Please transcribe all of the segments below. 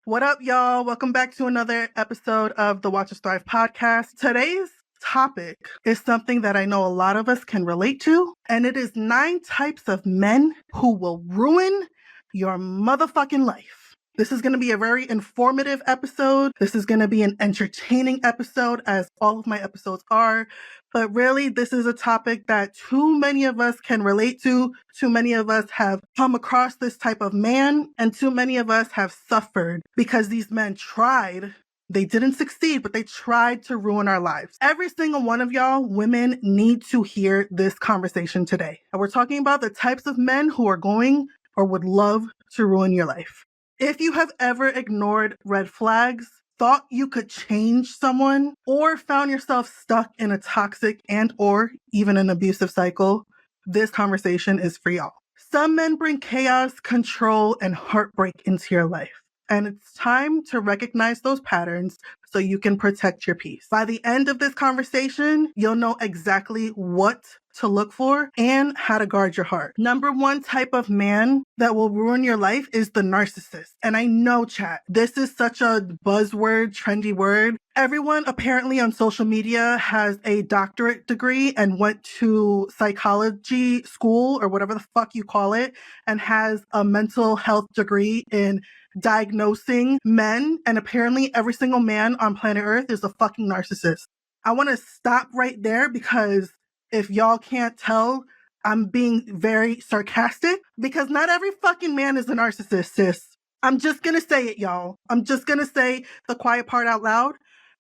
What up, y'all? Welcome back to another episode of the Watch Us Thrive podcast. Today's topic is something that I know a lot of us can relate to, and it is 9 types of men who will ruin your motherfucking life. This is going to be a very informative episode. This is going to be an entertaining episode, as all of my episodes are. But really, this is a topic that too many of us can relate to. Too many of us have come across this type of man, and too many of us have suffered because these men tried. They didn't succeed, but they tried to ruin our lives. Every single one of y'all women need to hear this conversation today. And we're talking about the types of men who are going or would love to ruin your life. If you have ever ignored red flags, thought you could change someone, or found yourself stuck in a toxic and or even an abusive cycle, this conversation is for y'all. Some men bring chaos, control, and heartbreak into your life. And it's time to recognize those patterns so you can protect your peace. By the end of this conversation, you'll know exactly what to look for and how to guard your heart. Number 1 type of man that will ruin your life is the narcissist. And I know, chat, this is such a buzzword, trendy word. Everyone apparently on social media has a doctorate degree and went to psychology school or whatever the fuck you call it, and has a mental health degree in diagnosing men. And apparently every single man on planet Earth is a fucking narcissist. I want to stop right there because if y'all can't tell, I'm being very sarcastic because not every fucking man is a narcissist, sis. I'm just going to say it, y'all. I'm just going to say the quiet part out loud.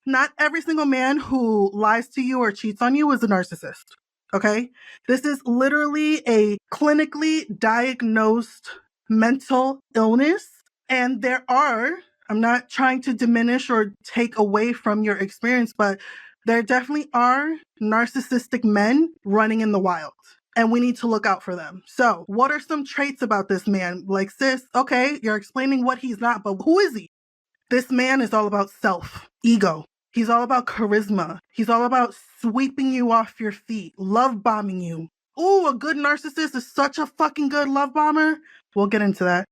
Not every single man who lies to you or cheats on you is a narcissist. Okay? This is literally a clinically diagnosed mental illness. And there are, I'm not trying to diminish or take away from your experience, but there definitely are narcissistic men running in the wild, and we need to look out for them. So what are some traits about this man? Like, sis, okay, you're explaining what he's not, but who is he? This man is all about self, ego. He's all about charisma. He's all about sweeping you off your feet, love bombing you. Ooh, a good narcissist is such a fucking good love bomber. We'll get into that.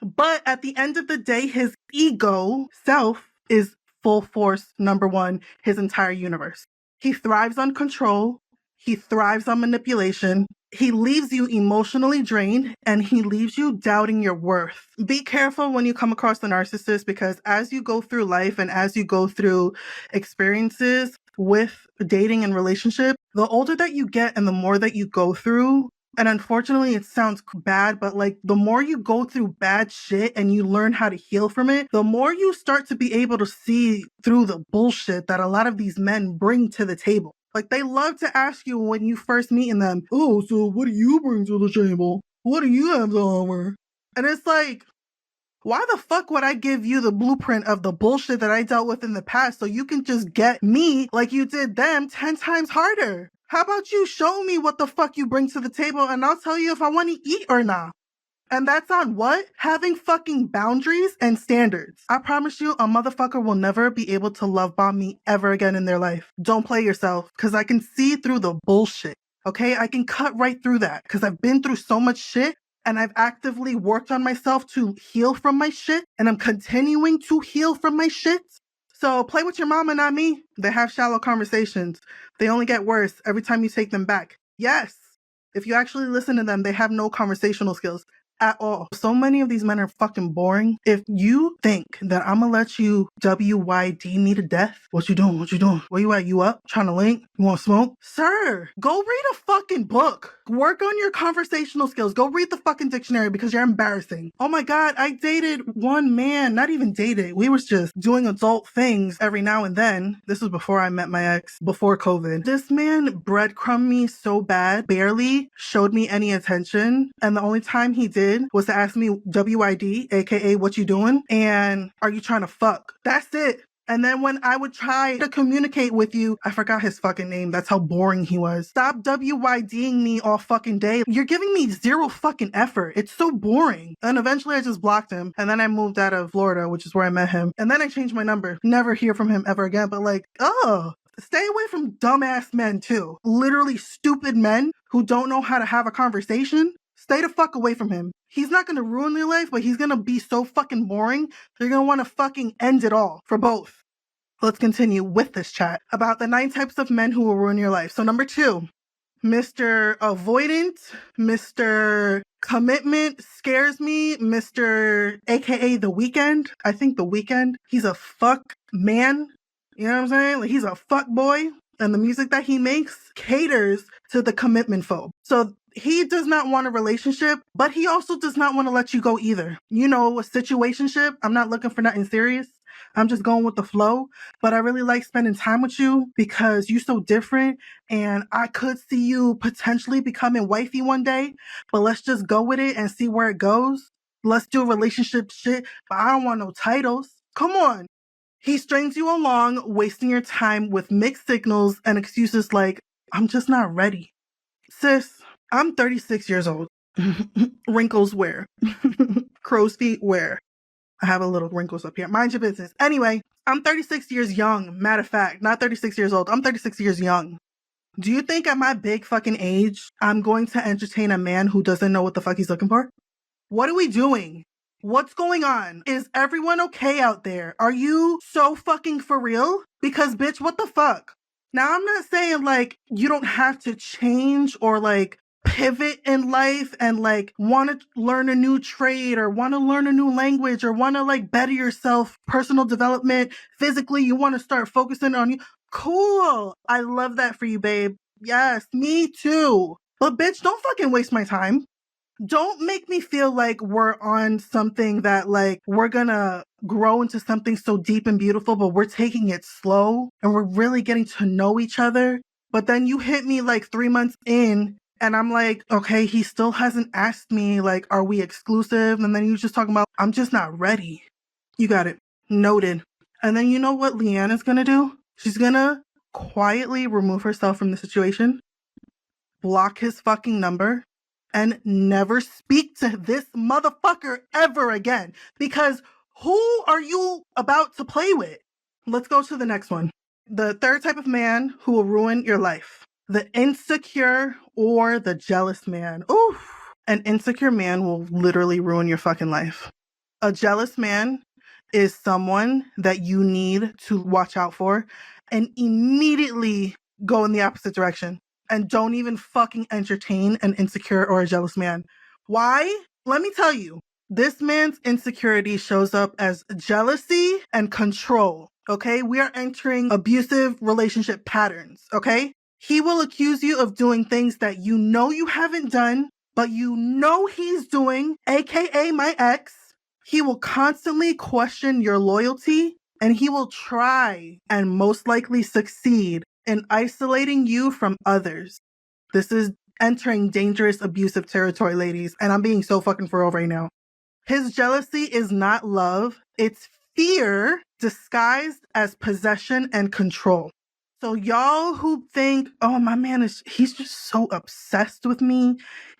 But at the end of the day, his ego, self, is full force, number 1, his entire universe. He thrives on control. He thrives on manipulation. He leaves you emotionally drained, and he leaves you doubting your worth. Be careful when you come across the narcissist, because as you go through life and as you go through experiences with dating and relationship, the older that you get and the more that you go through, and unfortunately, it sounds bad, but like the more you go through bad shit and you learn how to heal from it, the more you start to be able to see through the bullshit that a lot of these men bring to the table. Like, they love to ask you when you first meet them, oh, so what do you bring to the table? What do you have to offer? And it's like, why the fuck would I give you the blueprint of the bullshit that I dealt with in the past so you can just get me like you did them 10 times harder? How about you show me what the fuck you bring to the table and I'll tell you if I want to eat or not. And that's on what? Having fucking boundaries and standards. I promise you, a motherfucker will never be able to love bomb me ever again in their life. Don't play yourself, because I can see through the bullshit. Okay? I can cut right through that because I've been through so much shit. And I've actively worked on myself to heal from my shit. And I'm continuing to heal from my shit. So play with your mama, not me. They have shallow conversations. They only get worse every time you take them back. Yes. If you actually listen to them, they have no conversational skills at all. So many of these men are fucking boring. If you think that I'm gonna let you WYD me to death, what you doing? What you doing? Where you at? You up? Trying to link? You want to smoke? Sir, go read a fucking book. Work on your conversational skills. Go read the fucking dictionary because you're embarrassing. Oh my God, I dated one man, not even dated. We was just doing adult things every now and then. This was before I met my ex, before COVID. This man breadcrumbed me so bad, barely showed me any attention. And the only time he did was to ask me WID, aka what you doing, and are you trying to fuck? That's it. And then when I would try to communicate with you, I forgot his fucking name. That's how boring he was. Stop WYDing me all fucking day. You're giving me zero fucking effort. It's so boring. And eventually I just blocked him. And then I moved out of Florida, which is where I met him. And then I changed my number. Never hear from him ever again. But like, oh, stay away from dumbass men too. Literally stupid men who don't know how to have a conversation. Stay the fuck away from him. He's not gonna ruin your life, but he's gonna be so fucking boring. You're gonna want to fucking end it all for both. Let's continue with this chat about the 9 types of men who will ruin your life. So number 2, Mr. Avoidant, Mr. Commitment scares me, Mr. AKA The Weekend. I think The Weekend, he's a fuck man. You know what I'm saying? Like, he's a fuck boy. And the music that he makes caters to the commitment phobe. So he does not want a relationship, but he also does not want to let you go either. You know, a situationship. I'm not looking for nothing serious. I'm just going with the flow. But I really like spending time with you because you're so different. And I could see you potentially becoming wifey one day. But let's just go with it and see where it goes. Let's do relationship shit. But I don't want no titles. Come on. He strings you along, wasting your time with mixed signals and excuses like, I'm just not ready. Sis, I'm 36 years old. Wrinkles where? Crow's feet where? I have a little wrinkles up here. Mind your business. Anyway, I'm 36 years young. Matter of fact, not 36 years old. I'm 36 years young. Do you think at my big fucking age, I'm going to entertain a man who doesn't know what the fuck he's looking for? What are we doing? What's going on? Is everyone okay out there? Are you so fucking for real? Because bitch, what the fuck? Now, I'm not saying like you don't have to change or like pivot in life and like want to learn a new trade or want to learn a new language or want to like better yourself, personal development, physically, you want to start focusing on you. Cool. I love that for you, babe. Yes, me too. But bitch, don't fucking waste my time. Don't make me feel like we're on something that like we're gonna grow into something so deep and beautiful, but we're taking it slow and we're really getting to know each other. But then you hit me like 3 months in and I'm like, okay, he still hasn't asked me, like, are we exclusive? And then you just talking about, I'm just not ready. You got it. Noted. And then you know what Leanne is gonna do? She's gonna quietly remove herself from the situation, block his fucking number, and never speak to this motherfucker ever again. Because who are you about to play with? Let's go to the next one. The 3rd type of man who will ruin your life. The insecure or the jealous man. Oof. An insecure man will literally ruin your fucking life. A jealous man is someone that you need to watch out for and immediately go in the opposite direction. And don't even fucking entertain an insecure or a jealous man. Why? Let me tell you. This man's insecurity shows up as jealousy and control. Okay? We are entering abusive relationship patterns. Okay? He will accuse you of doing things that you know you haven't done, but you know he's doing, aka my ex. He will constantly question your loyalty and he will try and most likely succeed in isolating you from others. This is entering dangerous abusive territory, ladies, and I'm being so fucking for real right now. His jealousy is not love, it's fear disguised as possession and control. So y'all who think, oh, my man he's just so obsessed with me.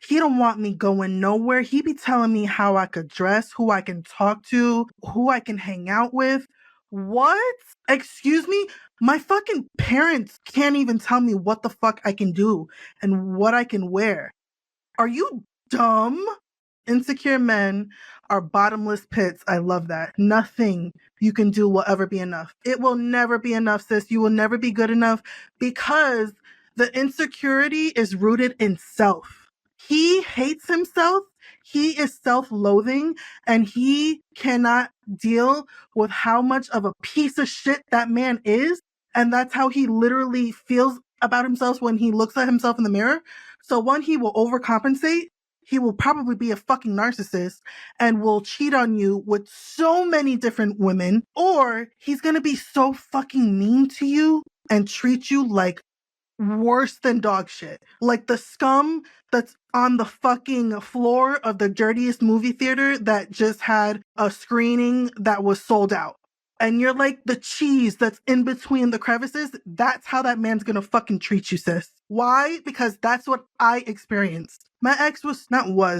He don't want me going nowhere. He be telling me how I could dress, who I can talk to, who I can hang out with. What? Excuse me? My fucking parents can't even tell me what the fuck I can do and what I can wear. Are you dumb? Insecure men are bottomless pits. I love that. Nothing you can do will ever be enough. It will never be enough, sis. You will never be good enough because the insecurity is rooted in self. He hates himself. He is self-loathing and he cannot deal with how much of a piece of shit that man is. And that's how he literally feels about himself when he looks at himself in the mirror. So one, he will overcompensate. He will probably be a fucking narcissist and will cheat on you with so many different women, or he's going to be so fucking mean to you and treat you like worse than dog shit. Like the scum that's on the fucking floor of the dirtiest movie theater that just had a screening that was sold out. And you're like the cheese that's in between the crevices. That's how that man's gonna fucking treat you, sis. Why? Because that's what I experienced. My ex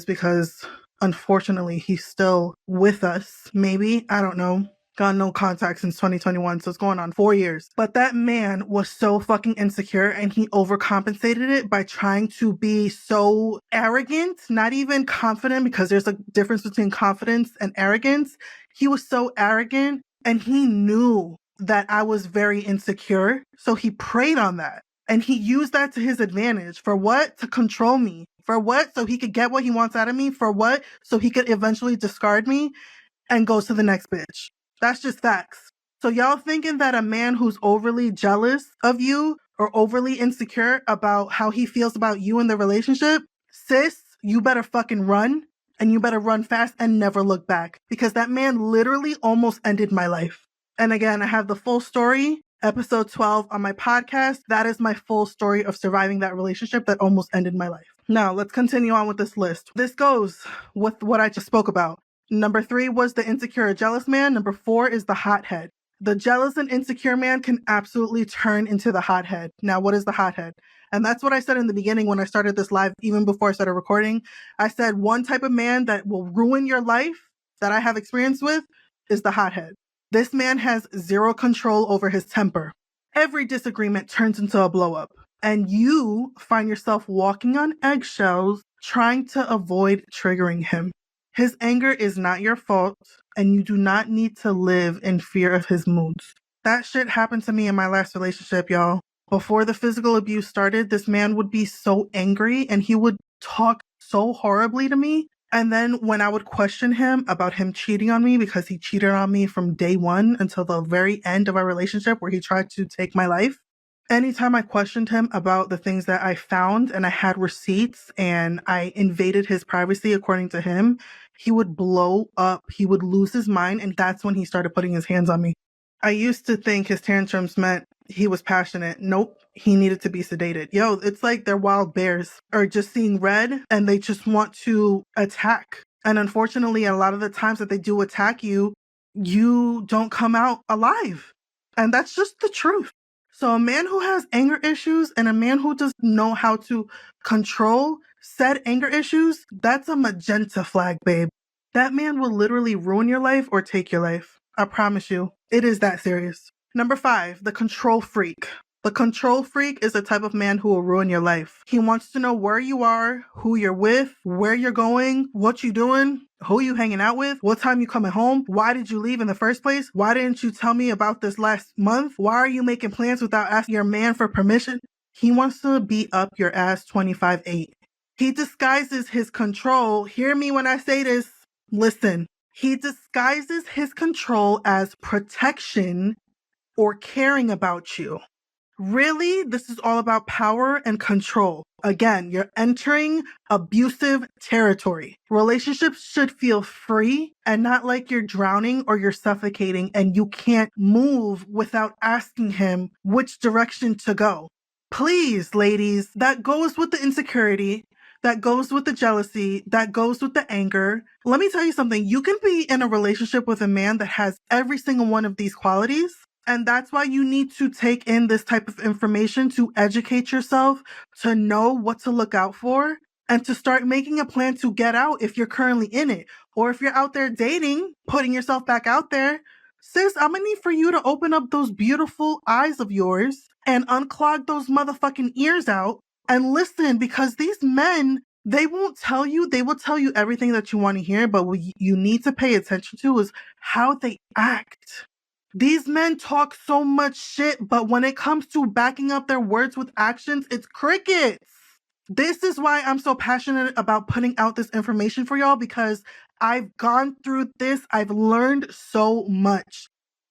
because unfortunately he's still with us. Maybe. I don't know. Got no contact since 2021, so it's going on 4 years. But that man was so fucking insecure, and he overcompensated it by trying to be so arrogant, not even confident, because there's a difference between confidence and arrogance. He was so arrogant, and he knew that I was very insecure, so he preyed on that. And he used that to his advantage. For what? To control me. For what? So he could get what he wants out of me. For what? So he could eventually discard me and go to the next bitch. That's just facts. So y'all thinking that a man who's overly jealous of you or overly insecure about how he feels about you in the relationship, sis, you better fucking run, and you better run fast and never look back, because that man literally almost ended my life. And again, I have the full story, episode 12 on my podcast. That is my full story of surviving that relationship that almost ended my life. Now, let's continue on with this list. This goes with what I just spoke about. Number 3 was the insecure or jealous man. Number 4 is the hothead. The jealous and insecure man can absolutely turn into the hothead. Now, what is the hothead? And that's what I said in the beginning when I started this live, even before I started recording. I said one type of man that will ruin your life that I have experience with is the hothead. This man has zero control over his temper. Every disagreement turns into a blow up, and you find yourself walking on eggshells trying to avoid triggering him. His anger is not your fault, and you do not need to live in fear of his moods. That shit happened to me in my last relationship, y'all. Before the physical abuse started, this man would be so angry and he would talk so horribly to me. And then when I would question him about him cheating on me, because he cheated on me from day one until the very end of our relationship where he tried to take my life. Anytime I questioned him about the things that I found and I had receipts and I invaded his privacy according to him, he would blow up. He would lose his mind. And that's when he started putting his hands on me. I used to think his tantrums meant he was passionate. Nope. He needed to be sedated. Yo, it's like they're wild bears or just seeing red and they just want to attack. And unfortunately, a lot of the times that they do attack you, you don't come out alive. And that's just the truth. So a man who has anger issues and a man who doesn't know how to control said anger issues, that's a magenta flag, babe. That man will literally ruin your life or take your life. I promise you, it is that serious. Number 5, the control freak. The control freak is the type of man who will ruin your life. He wants to know where you are, who you're with, where you're going, what you doing, who you hanging out with, what time you coming home, why did you leave in the first place, why didn't you tell me about this last month, why are you making plans without asking your man for permission? He wants to be up your ass 25/8. He disguises his control. Hear me when I say this. Listen. He disguises his control as protection or caring about you. Really, this is all about power and control. Again, you're entering abusive territory. Relationships should feel free and not like you're drowning or you're suffocating and you can't move without asking him which direction to go. Please, ladies, that goes with the insecurity. That goes with the jealousy. That goes with the anger. Let me tell you something. You can be in a relationship with a man that has every single one of these qualities. And that's why you need to take in this type of information to educate yourself, to know what to look out for, and to start making a plan to get out if you're currently in it. Or if you're out there dating, putting yourself back out there, sis, I'm gonna need for you to open up those beautiful eyes of yours and unclog those motherfucking ears out and listen, because these men, they won't tell you. They will tell you everything that you want to hear, but what you need to pay attention to is how they act. These men talk so much shit, but when it comes to backing up their words with actions, it's crickets. This is why I'm so passionate about putting out this information for y'all, because I've gone through this. I've learned so much.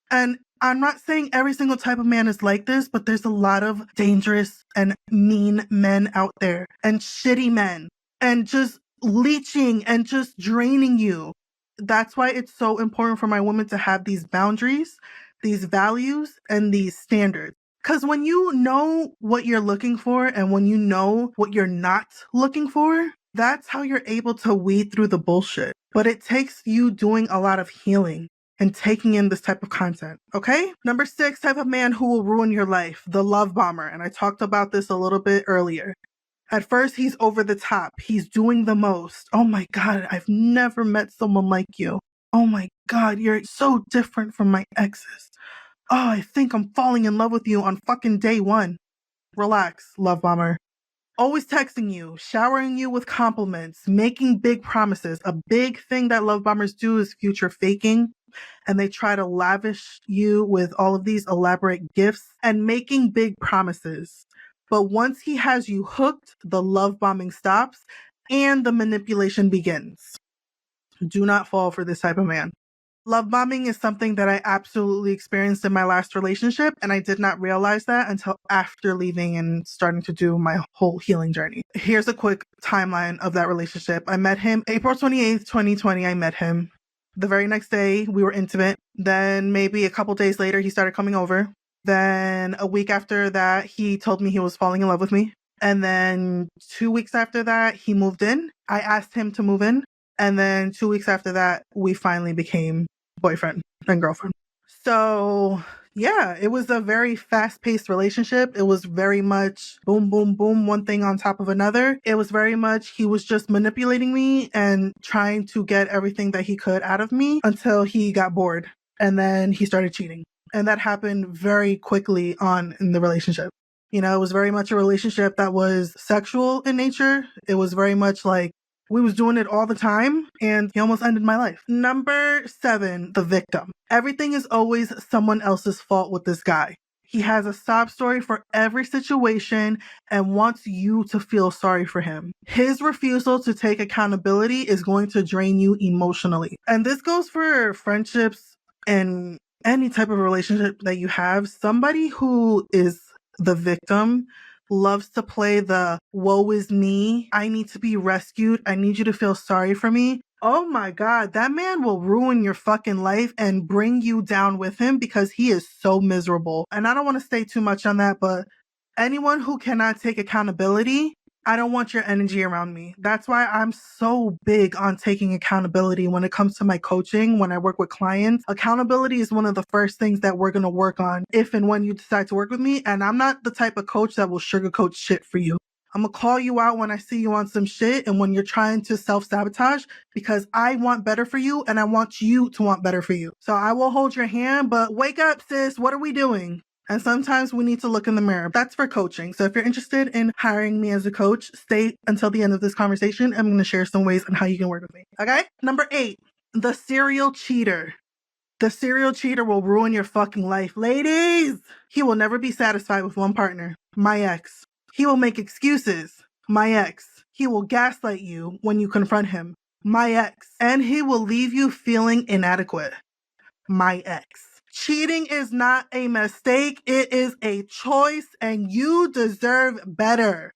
And I'm not saying every single type of man is like this, but there's a lot of dangerous and mean men out there and shitty men and just leeching and just draining you. That's why it's so important for my women to have these boundaries, these values, and these standards. Because when you know what you're looking for and when you know what you're not looking for, that's how you're able to weed through the bullshit. But it takes you doing a lot of healing and taking in this type of content, okay? Number 6, type of man who will ruin your life, the love bomber. And I talked about this a little bit earlier. At first, he's over the top. He's doing the most. Oh my God, I've never met someone like you. Oh my God, you're so different from my exes. Oh, I think I'm falling in love with you on fucking day one. Relax, love bomber. Always texting you, showering you with compliments, making big promises. A big thing that love bombers do is future faking. And they try to lavish you with all of these elaborate gifts and making big promises. But once he has you hooked, the love bombing stops and the manipulation begins. Do not fall for this type of man. Love bombing is something that I absolutely experienced in my last relationship, and I did not realize that until after leaving and starting to do my whole healing journey. Here's a quick timeline of that relationship. I met him April 28th, 2020. I met him. The very next day, we were intimate. Then maybe a couple days later, he started coming over. Then a week after that, he told me he was falling in love with me. And then 2 weeks after that, he moved in. I asked him to move in. And then 2 weeks after that, we finally became boyfriend and girlfriend. So yeah, it was a very fast-paced relationship. It was very much boom, boom, boom, one thing on top of another. It was very much he was just manipulating me and trying to get everything that he could out of me until he got bored. And then he started cheating. And that happened very quickly on in the relationship. You know, it was very much a relationship that was sexual in nature. It was very much like we was doing it all the time, and he almost ended my life. Number 7, the victim. Everything is always someone else's fault with this guy. He has a sob story for every situation and wants you to feel sorry for him. His refusal to take accountability is going to drain you emotionally. And this goes for friendships and any type of relationship that you have. Somebody who is the victim loves to play the woe is me. I need to be rescued. I need you to feel sorry for me. Oh my God, that man will ruin your fucking life and bring you down with him because he is so miserable. And I don't want to stay too much on that, but anyone who cannot take accountability, I don't want your energy around me. That's why I'm so big on taking accountability when it comes to my coaching, when I work with clients. Accountability is one of the first things that we're going to work on if and when you decide to work with me. And I'm not the type of coach that will sugarcoat shit for you. I'm going to call you out when I see you on some shit and when you're trying to self-sabotage because I want better for you and I want you to want better for you. So I will hold your hand, but wake up, sis. What are we doing? And sometimes we need to look in the mirror. That's for coaching. So if you're interested in hiring me as a coach, stay until the end of this conversation. I'm going to share some ways on how you can work with me. Okay? Number 8, the serial cheater. The serial cheater will ruin your fucking life. Ladies, he will never be satisfied with one partner. My ex. He will make excuses. My ex. He will gaslight you when you confront him. My ex. And he will leave you feeling inadequate. My ex. Cheating is not a mistake. It is a choice and you deserve better.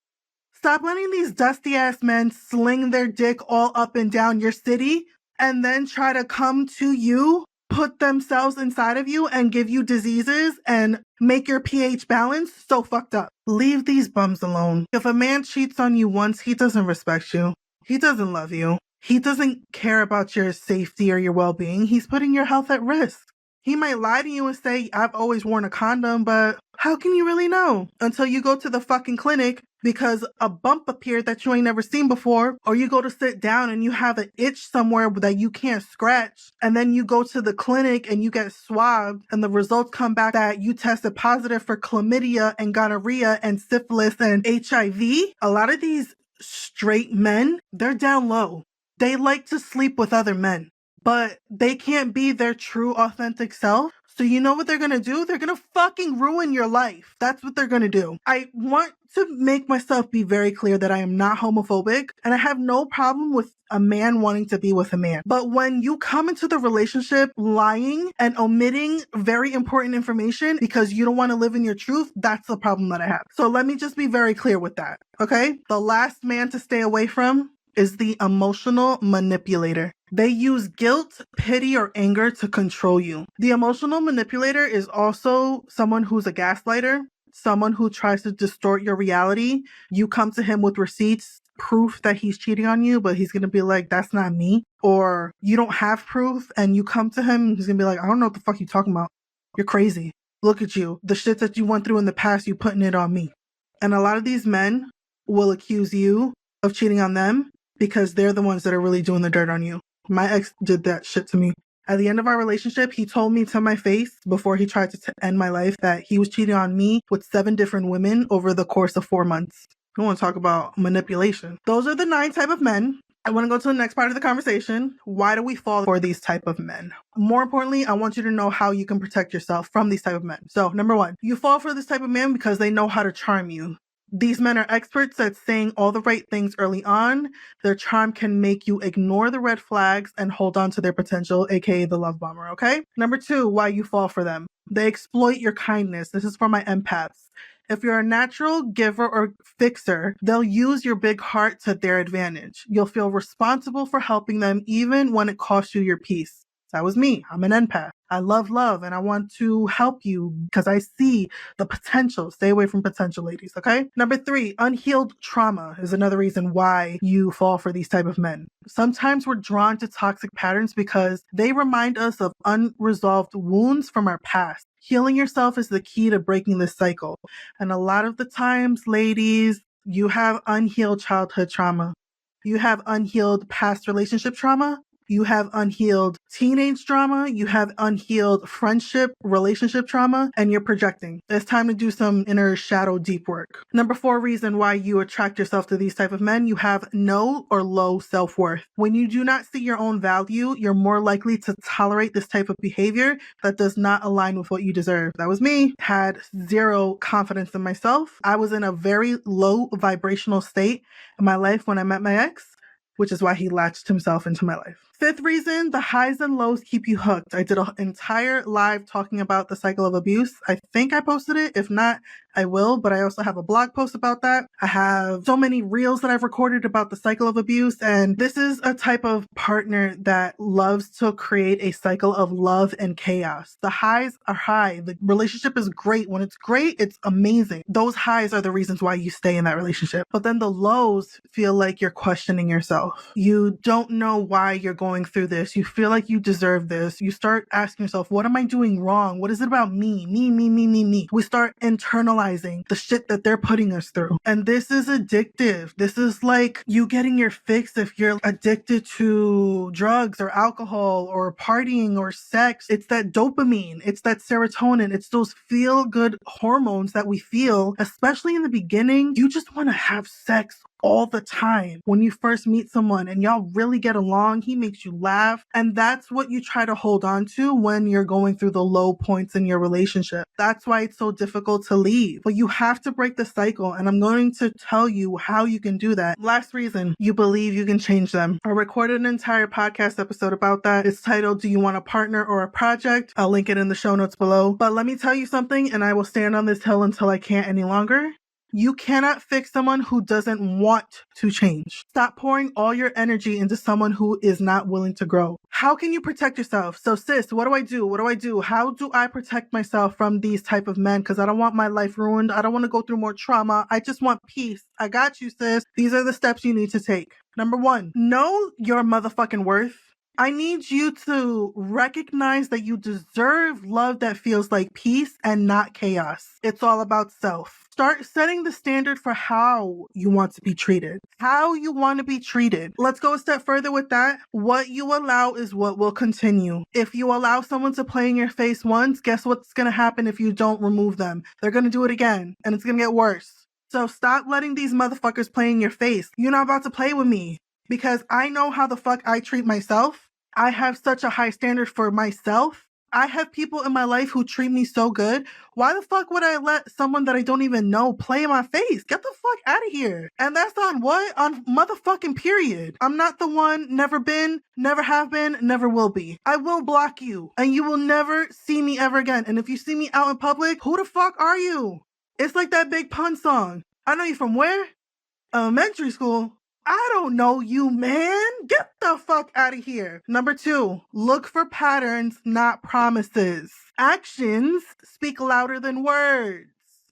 Stop letting these dusty ass men sling their dick all up and down your city and then try to come to you, put themselves inside of you and give you diseases and make your pH balance so fucked up. Leave these bums alone. If a man cheats on you once, he doesn't respect you. He doesn't love you. He doesn't care about your safety or your well-being. He's putting your health at risk. He might lie to you and say, I've always worn a condom, but how can you really know? Until you go to the fucking clinic because a bump appeared that you ain't never seen before, or you go to sit down and you have an itch somewhere that you can't scratch, and then you go to the clinic and you get swabbed and the results come back that you tested positive for chlamydia and gonorrhea and syphilis and HIV. A lot of these straight men, they're down low. They like to sleep with other men, but they can't be their true authentic self. So you know what they're going to do? They're going to fucking ruin your life. That's what they're going to do. I want to make myself be very clear that I am not homophobic and I have no problem with a man wanting to be with a man. But when you come into the relationship lying and omitting very important information because you don't want to live in your truth, that's the problem that I have. So let me just be very clear with that. Okay? The last man to stay away from is the emotional manipulator. They use guilt, pity, or anger to control you. The emotional manipulator is also someone who's a gaslighter, someone who tries to distort your reality. You come to him with receipts, proof that he's cheating on you, but he's going to be like, that's not me. Or you don't have proof and you come to him, he's going to be like, I don't know what the fuck you're talking about. You're crazy. Look at you. The shit that you went through in the past, you putting it on me. And a lot of these men will accuse you of cheating on them because they're the ones that are really doing the dirt on you. My ex did that shit to me. At the end of our relationship, he told me to my face before he tried to end my life that he was cheating on me with 7 different women over the course of 4 months. I want to talk about manipulation. Those are the 9 type of men. I want to go to the next part of the conversation. Why do we fall for these type of men? More importantly, I want you to know how you can protect yourself from these type of men. So, number 1, you fall for this type of man because they know how to charm you. These men are experts at saying all the right things early on. Their charm can make you ignore the red flags and hold on to their potential, aka the love bomber, okay? Number 2, why you fall for them. They exploit your kindness. This is for my empaths. If you're a natural giver or fixer, they'll use your big heart to their advantage. You'll feel responsible for helping them even when it costs you your peace. That was me. I'm an empath. I love love and I want to help you because I see the potential. Stay away from potential, ladies, okay? Number 3, unhealed trauma is another reason why you fall for these type of men. Sometimes we're drawn to toxic patterns because they remind us of unresolved wounds from our past. Healing yourself is the key to breaking this cycle. And a lot of the times, ladies, you have unhealed childhood trauma. You have unhealed past relationship trauma. You have unhealed teenage trauma. You have unhealed friendship, relationship trauma, and you're projecting. It's time to do some inner shadow deep work. Number 4 reason why you attract yourself to these type of men, you have no or low self-worth. When you do not see your own value, you're more likely to tolerate this type of behavior that does not align with what you deserve. That was me. Had 0 confidence in myself. I was in a very low vibrational state in my life when I met my ex, which is why he latched himself into my life. 5th reason, the highs and lows keep you hooked. I did an entire live talking about the cycle of abuse. I think I posted it. If not, I will, but I also have a blog post about that. I have so many reels that I've recorded about the cycle of abuse, and this is a type of partner that loves to create a cycle of love and chaos. The highs are high. The relationship is great. When it's great, it's amazing. Those highs are the reasons why you stay in that relationship. But then the lows feel like you're questioning yourself. You don't know why you're going through this. You feel like you deserve this. You start asking yourself, what am I doing wrong? What is it about me? Me. We start internalizing the shit that they're putting us through. And this is addictive. This is like you getting your fix if you're addicted to drugs or alcohol or partying or sex. It's that dopamine. It's that serotonin. It's those feel-good hormones that we feel, especially in the beginning. You just want to have sex all the time. When you first meet someone and y'all really get along, he makes you laugh. And that's what you try to hold on to when you're going through the low points in your relationship. That's why it's so difficult to leave. But you have to break the cycle. And I'm going to tell you how you can do that. Last reason, you believe you can change them. I recorded an entire podcast episode about that. It's titled, Do You Want a Partner or a Project? I'll link it in the show notes below. But let me tell you something, and I will stand on this hill until I can't any longer. You cannot fix someone who doesn't want to change. Stop pouring all your energy into someone who is not willing to grow. How can you protect yourself? So sis, what do I do? What do I do? How do I protect myself from these type of men? Because I don't want my life ruined. I don't want to go through more trauma. I just want peace. I got you, sis. These are the steps you need to take. Number 1, know your motherfucking worth. I need you to recognize that you deserve love that feels like peace and not chaos. It's all about self. Start setting the standard for how you want to be treated. How you want to be treated. Let's go a step further with that. What you allow is what will continue. If you allow someone to play in your face once, guess what's going to happen if you don't remove them? They're going to do it again, and it's going to get worse. So stop letting these motherfuckers play in your face. You're not about to play with me. Because I know how the fuck I treat myself. I have such a high standard for myself. I have people in my life who treat me so good. Why the fuck would I let someone that I don't even know play in my face? Get the fuck out of here. And that's on what? On motherfucking period. I'm not the one, never been, never have been, never will be. I will block you and you will never see me ever again. And if you see me out in public, who the fuck are you? It's like that Big Pun song. I know you from where? Elementary school. I don't know you, man. Get the fuck out of here. Number 2, look for patterns, not promises. Actions speak louder than words.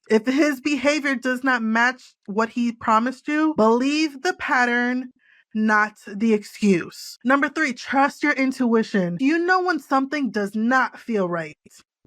If his behavior does not match what he promised you, believe the pattern, not the excuse. Number 3, trust your intuition. You know when something does not feel right.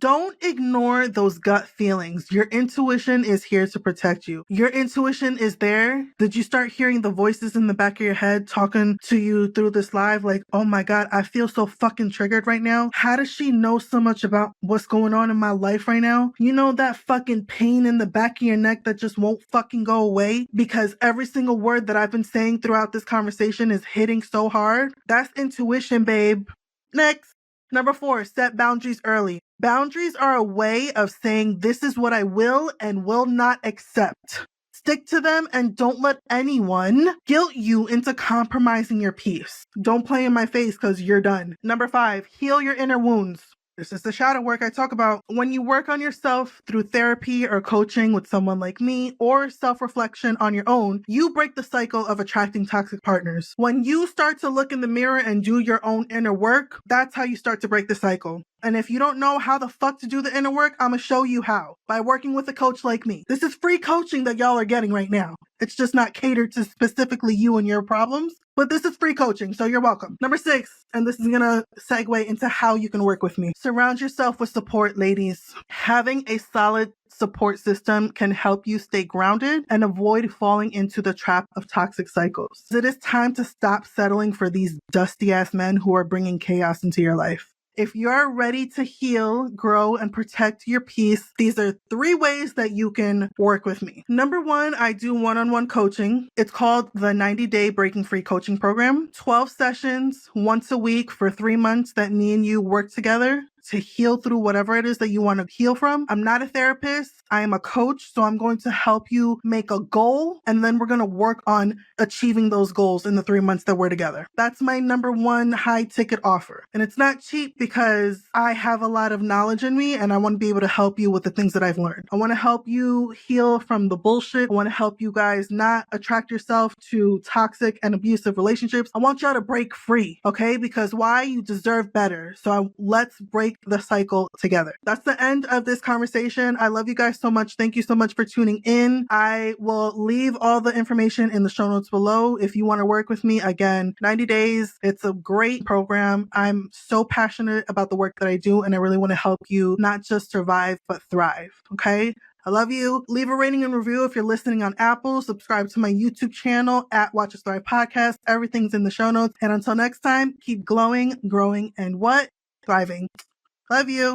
Don't ignore those gut feelings. Your intuition is here to protect you. Your intuition is there. Did you start hearing the voices in the back of your head talking to you through this live? Like, oh my God, I feel so fucking triggered right now. How does she know so much about what's going on in my life right now? You know that fucking pain in the back of your neck that just won't fucking go away because every single word that I've been saying throughout this conversation is hitting so hard? That's intuition, babe. Next. Number 4, set boundaries early. Boundaries are a way of saying this is what I will and will not accept. Stick to them and don't let anyone guilt you into compromising your peace. Don't play in my face because you're done. Number 5, heal your inner wounds. This is the shadow work I talk about. When you work on yourself through therapy or coaching with someone like me or self-reflection on your own, you break the cycle of attracting toxic partners. When you start to look in the mirror and do your own inner work, that's how you start to break the cycle. And if you don't know how the fuck to do the inner work, I'm going to show you how by working with a coach like me. This is free coaching that y'all are getting right now. It's just not catered to specifically you and your problems, but this is free coaching, so you're welcome. Number 6, and this is going to segue into how you can work with me. Surround yourself with support, ladies. Having a solid support system can help you stay grounded and avoid falling into the trap of toxic cycles. It is time to stop settling for these dusty ass men who are bringing chaos into your life. If you're ready to heal, grow, and protect your peace, these are 3 ways that you can work with me. Number 1, I do one-on-one coaching. It's called the 90-Day Breaking Free Coaching Program. 12 sessions, once a week for 3 months that me and you work together to heal through whatever it is that you want to heal from. I'm not a therapist. I am a coach, so I'm going to help you make a goal, and then we're going to work on achieving those goals in the 3 months that we're together. That's my number 1 high ticket offer. And it's not cheap because I have a lot of knowledge in me, and I want to be able to help you with the things that I've learned. I want to help you heal from the bullshit. I want to help you guys not attract yourself to toxic and abusive relationships. I want y'all to break free, okay? Because why? You deserve better. So let's break the cycle together. That's the end of this conversation. I love you guys so much. Thank you so much for tuning in. I will leave all the information in the show notes below if you want to work with me. Again, 90 days. It's a great program. I'm so passionate about the work that I do, and I really want to help you not just survive, but thrive. Okay? I love you. Leave a rating and review if you're listening on Apple. Subscribe to my YouTube channel at Watch Us Thrive Podcast. Everything's in the show notes. And until next time, keep glowing, growing, and what? Thriving. Love you.